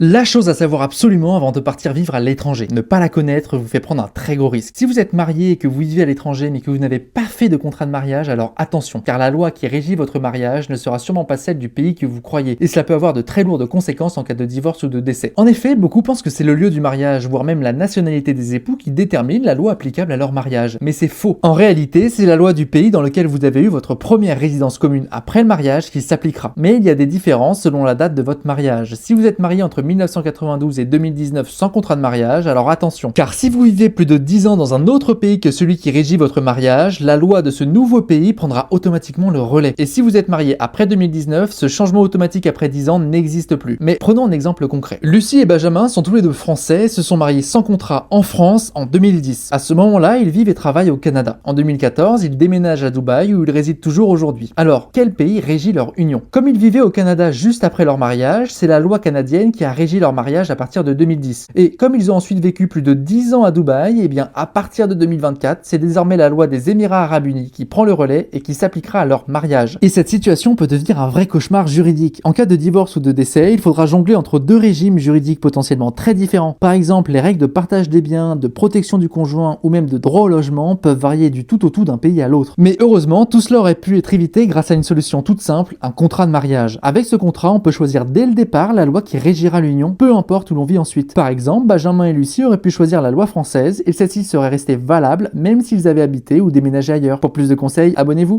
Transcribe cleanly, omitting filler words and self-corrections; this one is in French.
La chose à savoir absolument avant de partir vivre à l'étranger. Ne pas la connaître vous fait prendre un très gros risque. Si vous êtes marié et que vous vivez à l'étranger mais que vous n'avez pas fait de contrat de mariage, alors attention, car la loi qui régit votre mariage ne sera sûrement pas celle du pays que vous croyez, et cela peut avoir de très lourdes conséquences en cas de divorce ou de décès. En effet, beaucoup pensent que c'est le lieu du mariage, voire même la nationalité des époux qui détermine la loi applicable à leur mariage. Mais c'est faux. En réalité, c'est la loi du pays dans lequel vous avez eu votre première résidence commune après le mariage qui s'appliquera. Mais il y a des différences selon la date de votre mariage. Si vous êtes marié entre 1992 et 2019 sans contrat de mariage, alors attention. Car si vous vivez plus de 10 ans dans un autre pays que celui qui régit votre mariage, la loi de ce nouveau pays prendra automatiquement le relais. Et si vous êtes marié après 2019, ce changement automatique après 10 ans n'existe plus. Mais prenons un exemple concret. Lucie et Benjamin sont tous les deux français, se sont mariés sans contrat en France en 2010. À ce moment-là, ils vivent et travaillent au Canada. En 2014, ils déménagent à Dubaï où ils résident toujours aujourd'hui. Alors, quel pays régit leur union? Comme ils vivaient au Canada juste après leur mariage, c'est la loi canadienne qui a régi leur mariage à partir de 2010. Et comme ils ont ensuite vécu plus de 10 ans à Dubaï, et bien à partir de 2024, c'est désormais la loi des Émirats Arabes Unis qui prend le relais et qui s'appliquera à leur mariage. Et cette situation peut devenir un vrai cauchemar juridique. En cas de divorce ou de décès, il faudra jongler entre deux régimes juridiques potentiellement très différents. Par exemple, les règles de partage des biens, de protection du conjoint ou même de droit au logement peuvent varier du tout au tout d'un pays à l'autre. Mais heureusement, tout cela aurait pu être évité grâce à une solution toute simple, un contrat de mariage. Avec ce contrat, on peut choisir dès le départ la loi qui régira l'union, peu importe où l'on vit ensuite. Par exemple, Benjamin et Lucie auraient pu choisir la loi française et celle-ci serait restée valable même s'ils avaient habité ou déménagé ailleurs. Pour plus de conseils, abonnez-vous.